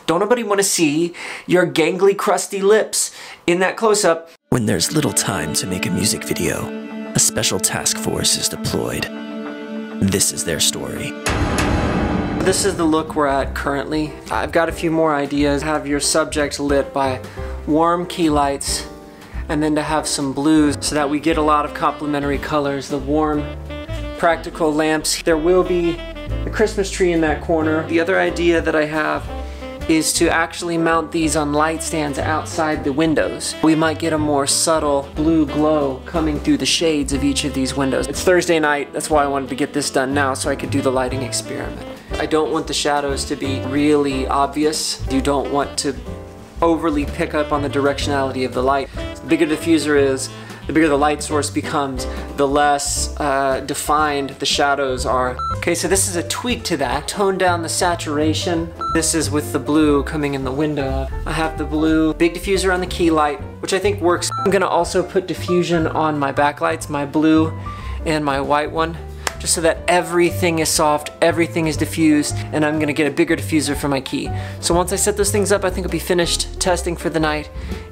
Don't nobody want to see your gangly, crusty lips in that close-up. When there's little time to make a music video, a special task force is deployed. This is their story. This is the look we're at currently. I've got a few more ideas. Have your subject lit by warm key lights, and then to have some blues so that we get a lot of complementary colors. The warm, practical lamps. There will be a Christmas tree in that corner. The other idea that I have is to actually mount these on light stands outside the windows. We might get a more subtle blue glow coming through the shades of each of these windows. It's Thursday night, that's why I wanted to get this done now so I could do the lighting experiment. I don't want the shadows to be really obvious. You don't want to overly pick up on the directionality of the light. So the bigger the diffuser is, the bigger the light source becomes, the less defined the shadows are. Okay, so this is a tweak to that. Tone down the saturation. This is with the blue coming in the window. I have the blue, big diffuser on the key light, which I think works. I'm gonna also put diffusion on my backlights, my blue and my white one, just so that everything is soft, everything is diffused, and I'm gonna get a bigger diffuser for my key. So once I set those things up, I think I'll be finished testing for the night,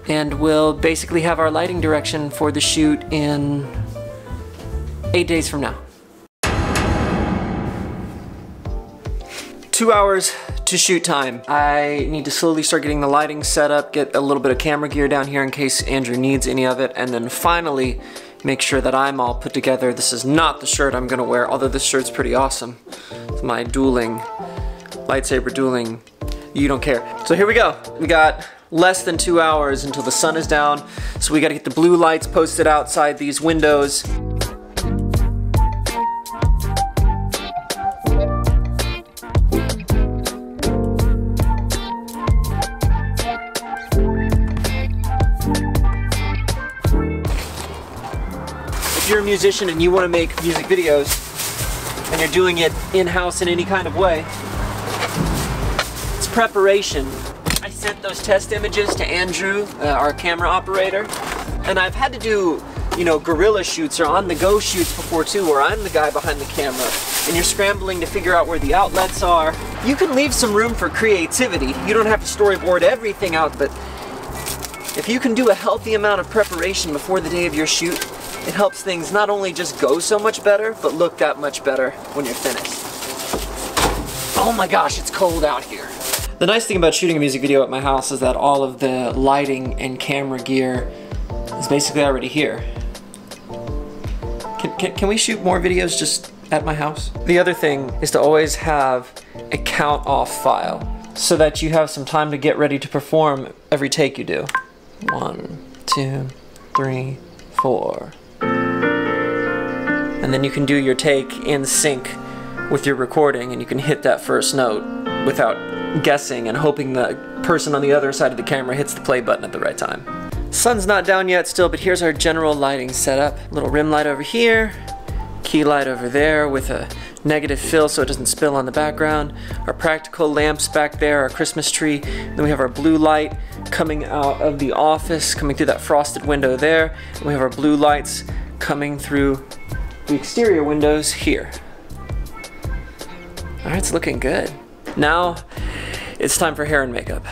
and we'll basically have our lighting direction for the shoot in 8 days from now. 2 hours to shoot time. I need to slowly start getting the lighting set up, get a little bit of camera gear down here in case Andrew needs any of it, and then finally make sure that I'm all put together. This is not the shirt I'm gonna wear, although this shirt's pretty awesome. It's my dueling, lightsaber dueling, you don't care. So here we go. We got less than 2 hours until the sun is down, so we gotta get the blue lights posted outside these windows. If you're a musician and you want to make music videos and you're doing it in-house in any kind of way, it's preparation. I sent those test images to Andrew, our camera operator, and I've had to do, you know, guerrilla shoots or on-the-go shoots before too, where I'm the guy behind the camera and you're scrambling to figure out where the outlets are. You can leave some room for creativity. You don't have to storyboard everything out, but if you can do a healthy amount of preparation before the day of your shoot, it helps things not only just go so much better, but look that much better when you're finished. Oh my gosh, it's cold out here. The nice thing about shooting a music video at my house is that all of the lighting and camera gear is basically already here. Can we shoot more videos just at my house? The other thing is to always have a count off file so that you have some time to get ready to perform every take you do. 1, 2, 3, 4. And then you can do your take in sync with your recording, and you can hit that first note without guessing and hoping the person on the other side of the camera hits the play button at the right time. Sun's not down yet still, but here's our general lighting setup. Little rim light over here, key light over there with a negative fill so it doesn't spill on the background. Our practical lamps back there, our Christmas tree. Then we have our blue light coming out of the office, coming through that frosted window there. And we have our blue lights coming through the exterior windows here. All right, it's looking good. Now, it's time for hair and makeup.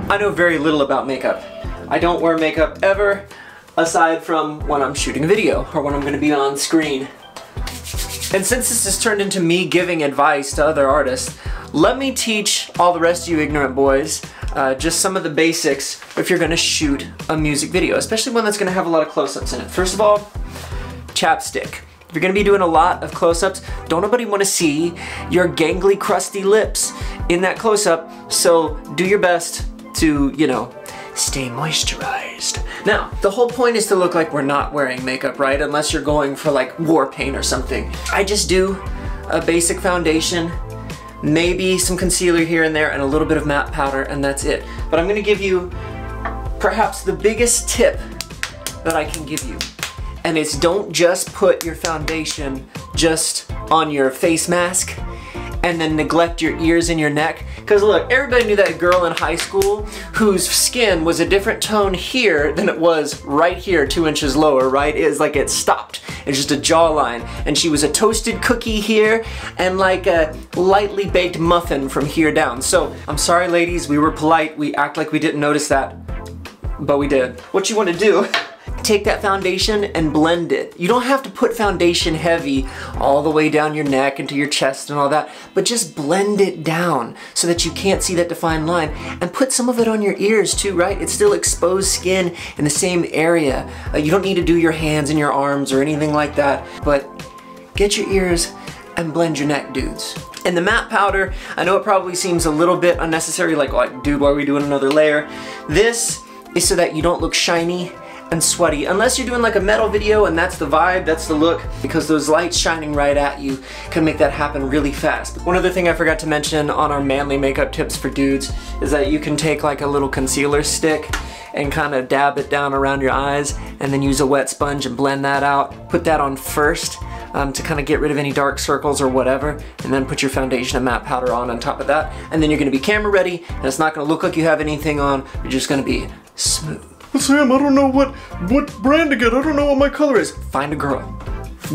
I know very little about makeup. I don't wear makeup ever, aside from when I'm shooting a video or when I'm gonna be on screen. And since this has turned into me giving advice to other artists, let me teach all the rest of you ignorant boys just some of the basics if you're gonna shoot a music video, especially one that's gonna have a lot of close-ups in it. First of all, chapstick. If you're gonna be doing a lot of close-ups, don't nobody wanna see your gangly, crusty lips in that close-up, so do your best to, you know, stay moisturized. Now, the whole point is to look like we're not wearing makeup, right? Unless you're going for like war paint or something. I just do a basic foundation, maybe some concealer here and there, and a little bit of matte powder, and that's it. But I'm gonna give you perhaps the biggest tip that I can give you. And it's don't just put your foundation just on your face mask and then neglect your ears and your neck. Because look, everybody knew that girl in high school whose skin was a different tone here than it was right here, 2 inches lower, right? It's like it stopped. It's just a jawline. And she was a toasted cookie here and like a lightly baked muffin from here down. So I'm sorry ladies, we were polite. We act like we didn't notice that, but we did. What you want to do, take that foundation and blend it. You don't have to put foundation heavy all the way down your neck into your chest and all that, but just blend it down so that you can't see that defined line, and put some of it on your ears too, right? It's still exposed skin in the same area. You don't need to do your hands and your arms or anything like that, but get your ears and blend your neck, dudes. And the matte powder, I know it probably seems a little bit unnecessary, like dude, why are we doing another layer? This is so that you don't look shiny and sweaty, unless you're doing like a metal video and that's the vibe, that's the look, because those lights shining right at you can make that happen really fast. One other thing I forgot to mention on our manly makeup tips for dudes is that you can take like a little concealer stick and kind of dab it down around your eyes and then use a wet sponge and blend that out. Put that on first to kind of get rid of any dark circles or whatever, and then put your foundation and matte powder on top of that, and then you're going to be camera ready, and it's not going to look like you have anything on, you're just going to be smooth. Sam, I don't know what brand to get. I don't know what my color is. Find a girl.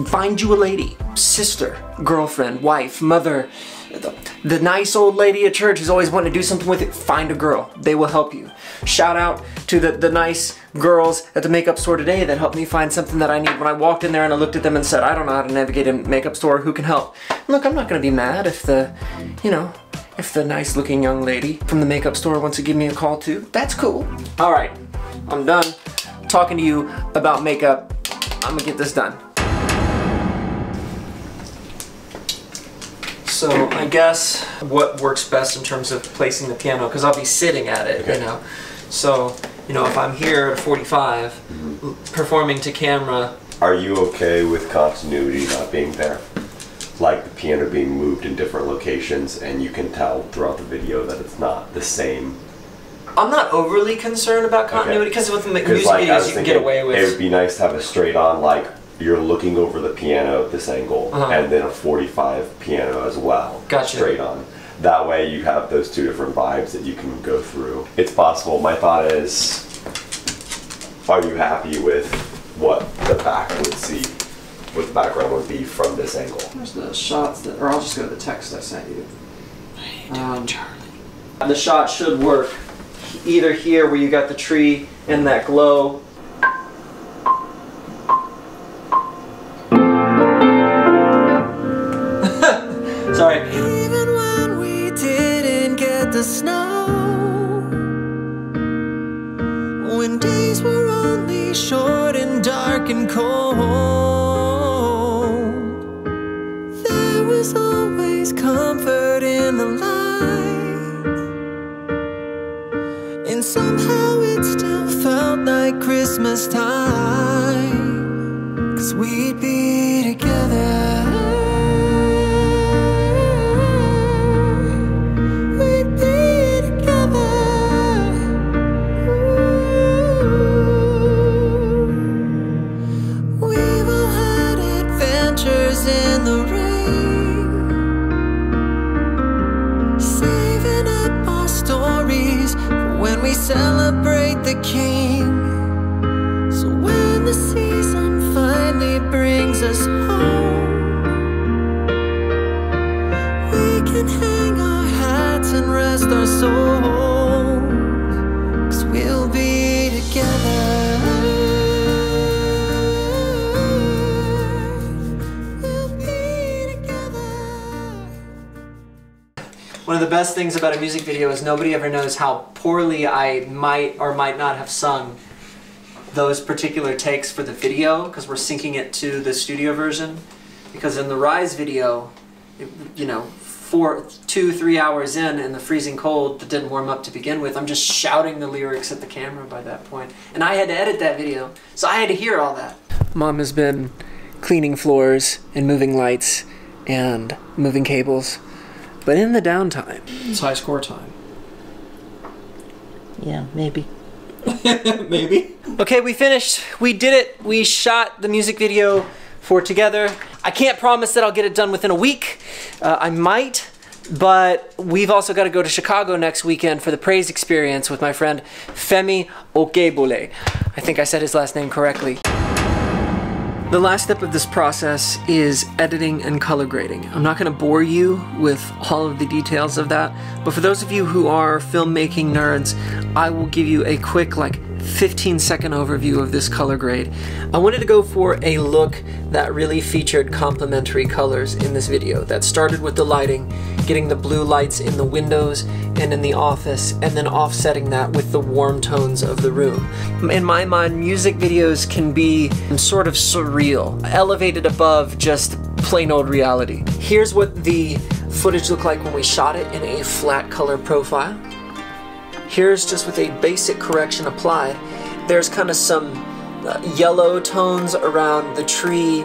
Find you a lady. Sister, girlfriend, wife, mother. The nice old lady at church who's always wanting to do something with it. Find a girl. They will help you. Shout out to the nice girls at the makeup store today that helped me find something that I need. When I walked in there and I looked at them and said, I don't know how to navigate a makeup store. Who can help? Look, I'm not going to be mad if the nice looking young lady from the makeup store wants to give me a call too. That's cool. All right. I'm done talking to you about makeup. I'm gonna get this done. So I guess what works best in terms of placing the piano, because I'll be sitting at it, okay. You know. So, you know, if I'm here at 45, performing to camera. Are you okay with continuity not being there? Like the piano being moved in different locations and you can tell throughout the video that it's not the same. I'm not overly concerned about continuity because with music videos you can get away with. It would be nice to have a straight on, like you're looking over the piano at this angle, and then a 45 piano as well. Gotcha. Straight on. That way you have those two different vibes that you can go through. It's possible. My thought is, are you happy with what the background would be from this angle? There's the shots or I'll just go to the text I sent you. Charlie. The shot should work. Either here where you got the tree and that glow. Sorry. Even when we didn't get the snow, when days were only short and dark and cold, there was always comfort in the light. And somehow it still felt like Christmas time, 'cause we'd be together. We'd be together. We've all had adventures in the rain, saving up our stories when we celebrate the King. So when the season finally brings us home, we can hang our hats and rest our souls, 'cause we'll be together. We'll be together. One of the best things about a music video is nobody ever knows how poorly I might or might not have sung those particular takes for the video, because we're syncing it to the studio version. Because in the Rise video, you know, 2-3 hours in the freezing cold that didn't warm up to begin with, I'm just shouting the lyrics at the camera by that point. And I had to edit that video, so I had to hear all that. Mom has been cleaning floors and moving lights and moving cables. But in the downtime, it's high score time. Yeah, maybe. Maybe. Okay, we finished. We did it. We shot the music video for Together. I can't promise that I'll get it done within a week. I might. But we've also got to go to Chicago next weekend for the Praise Experience with my friend Femi Okebole. I think I said his last name correctly. The last step of this process is editing and color grading. I'm not going to bore you with all of the details of that, but for those of you who are filmmaking nerds, I will give you a quick 15-second overview of this color grade. I wanted to go for a look that really featured complementary colors in this video. That started with the lighting, getting the blue lights in the windows and in the office, and then offsetting that with the warm tones of the room. In my mind, music videos can be sort of surreal, elevated above just plain old reality. Here's what the footage looked like when we shot it in a flat color profile. Here's just with a basic correction applied. There's kind of some yellow tones around the tree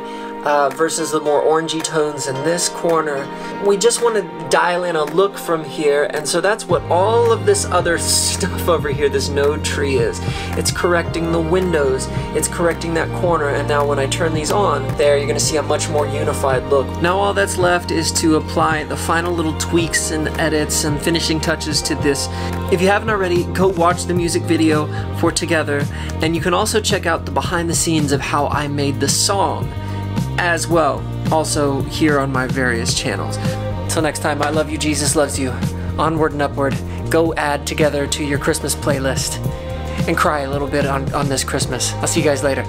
versus the more orangey tones in this corner. We just want to dial in a look from here, and so that's what all of this other stuff over here, this node tree is. It's correcting the windows, it's correcting that corner, and now when I turn these on, there you're going to see a much more unified look. Now all that's left is to apply the final little tweaks and edits and finishing touches to this. If you haven't already, go watch the music video for Together, and you can also check out the behind the scenes of how I made the song as well, also here on my various channels. Till next time, I love you, Jesus loves you. Onward and upward. Go add Together to your Christmas playlist and cry a little bit on this Christmas. I'll see you guys later.